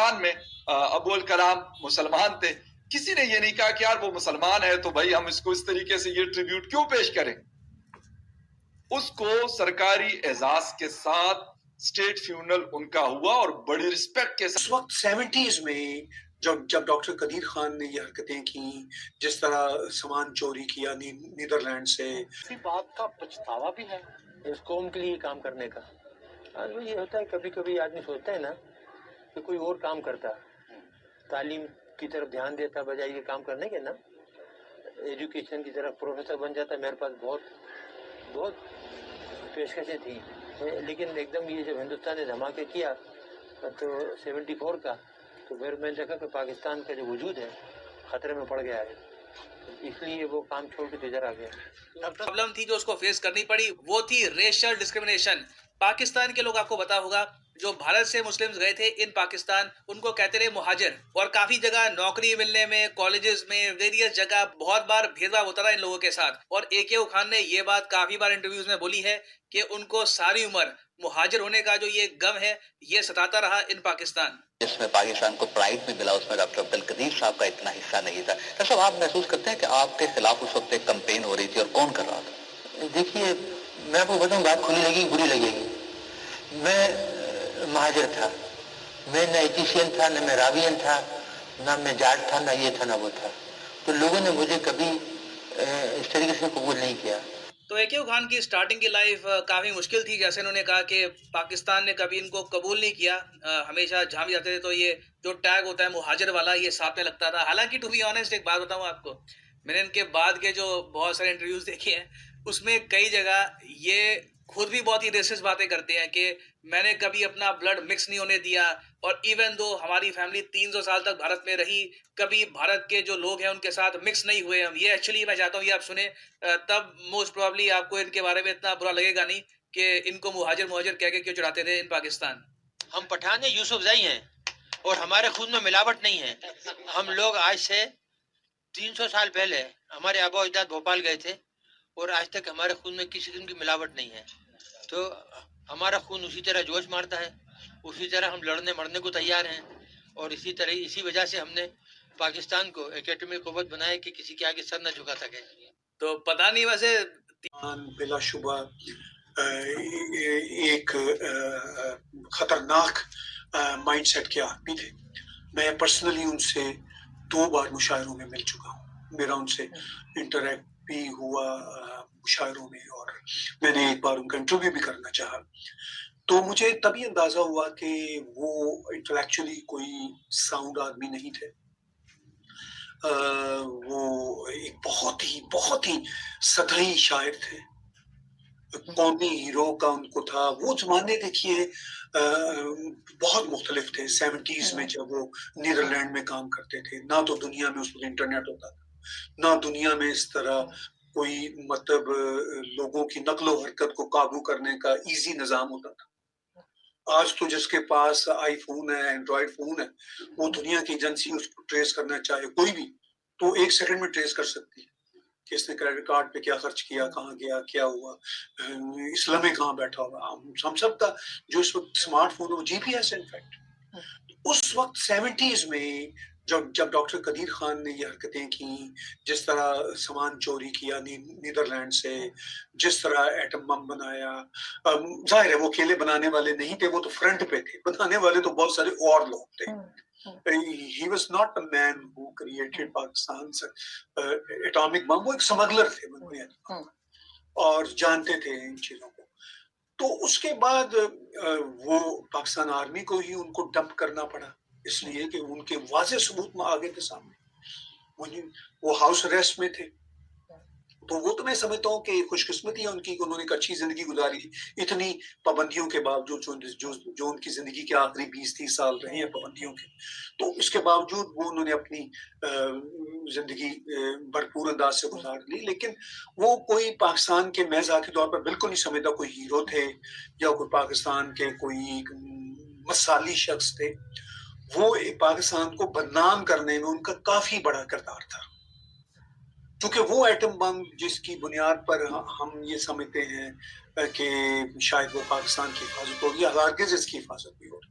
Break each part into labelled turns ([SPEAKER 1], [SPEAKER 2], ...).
[SPEAKER 1] پاکستان میں ابو الکلام مسلمان تھے، کسی نے یہ نہیں کہا کہ یار وہ مسلمان ہے تو بھائی ہم اس کو اس طریقے سے یہ ٹریبیوٹ کیوں پیش کریں. اس کو سرکاری اعزاز کے ساتھ اسٹیٹ فیونرل ان کا ہوا اور بڑی رسپیکٹ کے ساتھ.
[SPEAKER 2] اس وقت 70s میں جب ڈاکٹر قدیر خان نے یہ حرکتیں کی، جس طرح سامان چوری کیا نیدرلینڈ سے،
[SPEAKER 3] اسی بات کا پچھتاوا بھی ہے اس قوم کے لیے کام کرنے کا. آج وہ یہ ہوتا ہے کبھی کبھی آدمی سوچتا ہے نا کہ کوئی اور کام کرتا، تعلیم کی طرف دھیان دیتا بجائے یہ کام کرنے کے نا، ایجوکیشن کی طرف پروفیسر بن جاتا. میرے پاس بہت پیشکشیں تھیں، لیکن ایک دم یہ جب ہندوستان نے دھماکے کیا تو 74 کا، تو پھر میں نے دیکھا کہ پاکستان کا جو وجود ہے خطرے میں پڑ گیا ہے، اس لیے وہ کام چھوڑ کے ادھر آ گیا.
[SPEAKER 4] پرابلم تھی جو اس کو فیس کرنی پڑی وہ تھی ریشل ڈسکریمنیشن. پاکستان کے لوگ آپ کو پتا ہوگا جو بھارت سے مسلمز گئے تھے ان پاکستان، ان کو کہتے رہے مہاجر، اور کافی جگہ نوکری ملنے میں، کالجز میں، ویریس جگہ بہت بار بھید بھاؤ ہوتا تھا ان لوگوں کے ساتھ. اور AK خان نے یہ بات کافی بار انٹرویوز میں بولی ہے کہ ان کو ساری عمر مہاجر ہونے کا جو یہ غم ہے یہ ستاتا رہا ان پاکستان.
[SPEAKER 5] جس میں پاکستان کو پرائڈ بھی ملا، اس میں ڈاکٹر عبدالقدیر صاحب کا اتنا حصہ نہیں تھا. صاحب آپ محسوس کرتے ہیں کہ آپ کے خلاف اس وقت ایک کمپین ہو رہی تھی اور کون کر رہا تھا؟
[SPEAKER 6] دیکھیے میں آپ کو بتاؤں، بات کھلی لگے گی بری لگے گی. میں مہاجر تھا، میں نہ ایتھیشین تھا، نہ میں راوین تھا، نہ میں جاٹ تھا، نہ یہ تھا نہ وہ تھا. تو لوگوں نے مجھے کبھی اس طریقے سے قبول نہیں کیا.
[SPEAKER 4] تو AK خان کی سٹارٹنگ کی لائف کافی مشکل تھی. جیسے انہوں نے کہا کہ پاکستان نے کبھی ان کو قبول نہیں کیا، ہمیشہ جہاں بھی جاتے تھے تو یہ جو ٹیگ ہوتا ہے مہاجر والا یہ ساتھ میں لگتا تھا. حالانکہ ٹو بی آنیسٹ ایک بات بتاؤں آپ کو، میں نے ان کے بعد کے جو بہت سارے انٹرویوز دیکھے ہیں اس میں کئی جگہ یہ خود بھی بہت ہی ریسسٹ باتیں کرتے ہیں کہ میں نے کبھی اپنا بلڈ مکس نہیں ہونے دیا، اور ایون دو ہماری فیملی 300 سال تک بھارت میں رہی، کبھی بھارت کے جو لوگ ہیں ان کے ساتھ مکس نہیں ہوئے ہم. یہ ایکچولی میں چاہتا ہوں یہ آپ سنیں، تب موسٹ پروبلی آپ کو ان کے بارے میں اتنا برا لگے گا نہیں کہ ان کو مہاجر کہہ کے کیوں چڑھاتے تھے ان پاکستان.
[SPEAKER 3] ہم پٹھان یوسف زئی ہیں اور ہمارے خون میں ملاوٹ نہیں ہے. ہم لوگ آج سے 300 سال پہلے ہمارے آبا و اجداد بھوپال گئے تھے اور آج تک ہمارے خون میں کسی قسم کی ملاوٹ نہیں ہے. تو ہمارا خون اسی طرح جوش مارتا ہے، اسی طرح ہم لڑنے مرنے کو تیار ہیں، اور اسی وجہ سے ہم نے پاکستان کو ایک ایٹمی قوت بنایا کہ کسی کے آگے سر نہ جھکا سکے.
[SPEAKER 4] تو پتہ نہیں ویسے
[SPEAKER 2] بلا شبہ ایک خطرناک مائنڈ سیٹ کے آدمی تھے. میں پرسنلی ان سے 2 بار مشاعروں میں مل چکا ہوں، میرا ان سے انٹریکٹ بھی ہوا مشاعروں میں، اور میں نے ایک بار ان کا انٹرویو بھی کرنا چاہا. تو مجھے تبھی اندازہ ہوا کہ وہ انٹلیکچولی کوئی ساؤنڈ آدمی نہیں تھے. وہ ایک بہت ہی سطحی شاعر تھے، قومی ہیرو کا ان کو تھا. وہ زمانے دیکھیے بہت مختلف تھے 70s میں، جب وہ نیدرلینڈ میں کام کرتے تھے. نہ تو دنیا میں اس وقت انٹرنیٹ ہوتا تھا، نہ دنیا میں اس طرح کوئی مطلب لوگوں کی نقل و حرکت کو قابو کرنے کا ایزی نظام ہوتا تھا. آج تو جس کے پاس آئی فون ہے، اینڈرائڈ فون ہے، وہ دنیا کی ایجنسی اس کو ٹریس کرنا چاہے کوئی بھی تو 1 سیکنڈ میں ٹریس کر سکتی ہے کہ اس نے کریڈٹ کارڈ پہ کیا خرچ کیا، کہاں گیا، کیا ہوا، اسلام میں کہاں بیٹھا ہوا. ہم سب کا جو اس وقت اسمارٹ فون ہے وہ GPS ہے. انفیکٹ اس وقت 70s میں جب ڈاکٹر قدیر خان نے یہ حرکتیں کی، جس طرح سامان چوری کیا نیدرلینڈ سے، جس طرح ایٹم بم بنایا، ظاہر ہے وہ اکیلے بنانے والے نہیں تھے، وہ تو فرنٹ پہ تھے، بنانے والے تو بہت سارے اور لوگ تھے. He was not a man who created Pakistan's atomic bomb. وہ ایک سمگلر تھے اور جانتے تھے ان چیزوں کو. تو اس کے بعد وہ پاکستان آرمی کو ہی ان کو ڈمپ کرنا پڑا، اس لیے کہ ان کے واضح ثبوت میں آگے تھے سامنے. وہ ہاؤس اریسٹ میں تھے. تو وہ تو میں سمجھتا ہوں کہ خوش قسمتی ہے ان کی کہ انہوں نے ایک اچھی زندگی گزاری تھی اتنی پابندیوں کے باوجود، جو ان کی زندگی کے آخری 20-30 سال رہے ہیں پابندیوں کے. تو اس کے باوجود وہ انہوں نے اپنی زندگی بھرپور انداز سے گزار لی. لیکن وہ کوئی پاکستان کے، میں ذاتی طور پر بالکل نہیں سمجھتا کوئی ہیرو تھے یا کوئی پاکستان کے کوئی مثالی شخص تھے. وہ پاکستان کو بدنام کرنے میں ان کا کافی بڑا کردار تھا، کیونکہ وہ ایٹم بم جس کی بنیاد پر ہم یہ سمجھتے ہیں کہ شاید وہ پاکستان کی حفاظت ہوگی، ہرگز اس کی حفاظت نہیں ہوگی.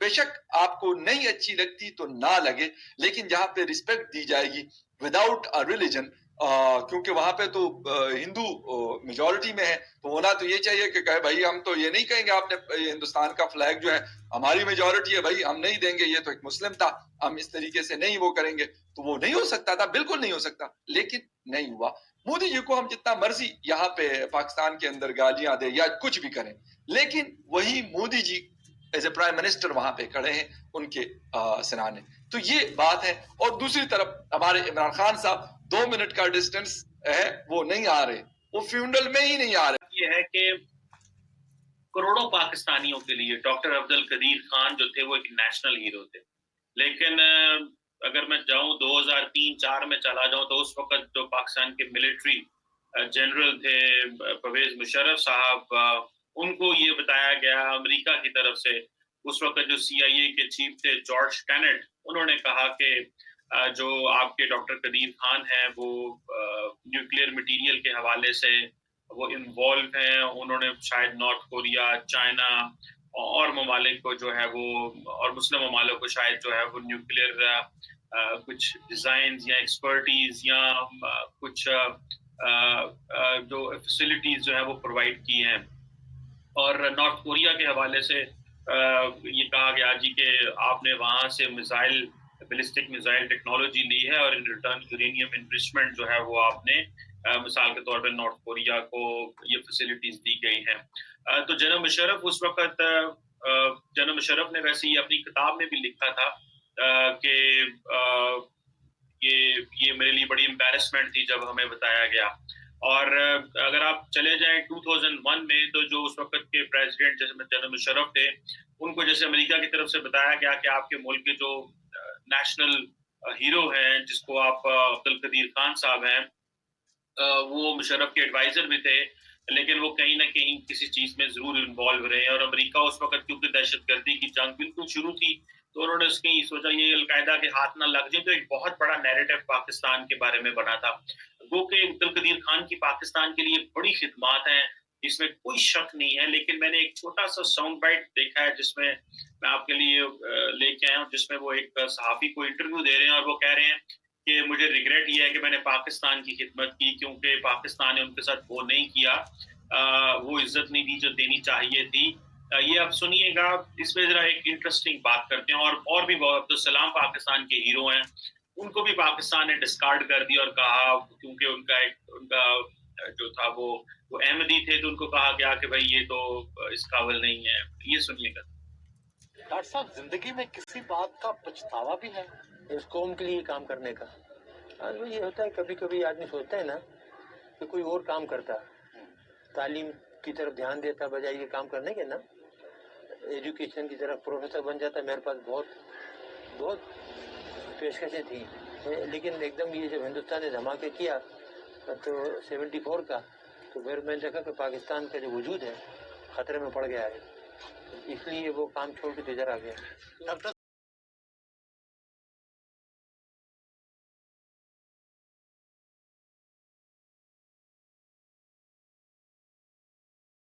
[SPEAKER 1] بے شک آپ کو نہیں اچھی لگتی تو نہ لگے، لیکن جہاں پہ رسپیکٹ دی جائے گی وداؤٹ ریلیجن، کیونکہ وہاں پہ تو ہندو میجورٹی میں ہے، تو ہونا تو یہ چاہیے کہ کہے بھائی ہم تو یہ نہیں کہیں گے آپ نے ہندوستان کا فلیگ جو ہے ہماری میجورٹی ہے بھائی ہم نہیں دیں گے، یہ تو ایک مسلم تھا ہم اس طریقے سے نہیں وہ کریں گے، تو وہ نہیں ہو سکتا تھا، بالکل نہیں ہو سکتا، لیکن نہیں ہوا۔ مودی جی کو ہم جتنا مرضی یہاں پہ پاکستان کے اندر گالیاں دیں یا کچھ بھی کریں، لیکن وہی مودی جی ایز اے پرائم منسٹر وہاں پہ کھڑے ہیں ان کے سرانے، تو یہ بات ہے۔ اور دوسری طرف ہمارے عمران خان صاحب 2 منٹ کا ڈسٹنس ہے وہ نہیں آ رہے، وہ فیونڈل میں ہی نہیں آ رہے۔
[SPEAKER 7] یہ ہے کہ کروڑوں پاکستانیوں کے لیے ڈاکٹر عبد القدیر خان جو تھے وہ ایک نیشنل ہیرو تھے، لیکن اگر میں جاؤں 2003-4 میں چلا جاؤں تو اس وقت جو پاکستان کے ملٹری جنرل تھے پرویز مشرف صاحب، ان کو یہ بتایا گیا امریکہ کی طرف سے، اس وقت جو CIA کے چیف تھے جارج ٹینٹ، انہوں نے کہا کہ جو آپ کے ڈاکٹر قدیر خان ہیں وہ نیوکلیئر مٹیریل کے حوالے سے وہ انوالو ہیں، انہوں نے شاید نارتھ کوریا، چائنا اور ممالک کو جو ہے وہ اور مسلم ممالک کو شاید جو ہے وہ نیوکلیئر کچھ ڈیزائنز یا ایکسپرٹیز یا کچھ جو فیسلٹیز جو ہے وہ پرووائڈ کی ہیں، اور نارتھ کوریا کے حوالے سے یہ کہا گیا جی کہ آپ نے وہاں سے میزائل بیلسٹک میزائل ٹیکنالوجی لی ہے اور ان ریٹرن یورینیم انرچمنٹ جو ہے وہ آپ نے مثال کے طور پہ نارتھ کوریا کو یہ فیسلٹیز دی گئی ہیں۔ تو جنرل مشرف اس وقت جنرل مشرف نے ویسے یہ اپنی کتاب میں بھی لکھا تھا کہ یہ میرے لیے بڑی امبیرسمنٹ تھی جب ہمیں بتایا گیا۔ اور اگر آپ چلے جائیں 2001 میں تو جو اس وقت کے پریزیڈنٹ جیسے جنرل مشرف تھے، ان کو جیسے امریکہ کی طرف سے بتایا گیا کہ آپ کے ملک کے جو نیشنل ہیرو ہیں جس کو آپ عبد القدیر خان صاحب ہیں، وہ مشرف کے ایڈوائزر بھی تھے، لیکن وہ کہیں نہ کہیں کسی چیز میں ضرور انوالو رہے، اور امریکہ اس وقت کیونکہ دہشت گردی کی جنگ بالکل شروع تھی تو انہوں نے اس کی سوچا یہ القاعدہ کے ہاتھ نہ لگ جائے، تو ایک بہت بڑا نیریٹو پاکستان کے بارے میں بنا تھا۔ وہ کہ عبد القدیر خان کی پاکستان کے لیے بڑی خدمات ہیں، اس میں کوئی شک نہیں ہے، لیکن میں نے ایک چھوٹا سا ساؤنڈ بائٹ دیکھا ہے جس میں میں آپ کے لیے لے کے آیا ہوں، جس میں وہ ایک صحافی کو انٹرویو دے رہے ہیں اور وہ کہہ رہے ہیں کہ مجھے ریگریٹ یہ ہے کہ میں نے پاکستان کی خدمت کی، کیونکہ پاکستان نے ان کے ساتھ وہ نہیں کیا، وہ عزت نہیں دی جو دینی چاہیے تھی۔ یہ آپ سنیے گا، اس میں ذرا ایک انٹرسٹنگ بات کرتے ہیں، اور بھی عبدالسلام پاکستان کے ہیرو ہیں، ان کو بھی پاکستان نے ڈسکارڈ کر دیا اور کہا کیونکہ ان کا جو تھا وہ احمدی تھے تو ان کو کہا گیا کہ بھائی یہ تو اس قابل نہیں ہے۔ یہ سنیے گا۔
[SPEAKER 3] ڈاکٹر صاحب زندگی میں کسی بات کا پچھتاوا بھی ہے اس قوم کے لیے کام کرنے کا؟ یہ ہوتا ہے کبھی کبھی آدمی سوچتا ہے نا کہ کوئی اور کام کرتا، تعلیم کی طرف دھیان دیتا بجائے یہ کام کرنے کے نا، ایجوکیشن کی طرف پروفیسر بن جاتا۔ میرے پاس بہت پیشکشیں تھیں، لیکن ایک دم یہ جب ہندوستان نے دھماکے کیا تو 74 کا، تو پھر میں نے دیکھا کہ پاکستان کا جو وجود ہے خطرے میں پڑ گیا ہے، اس لیے وہ کام چھوڑ کے ادھر آ گیا۔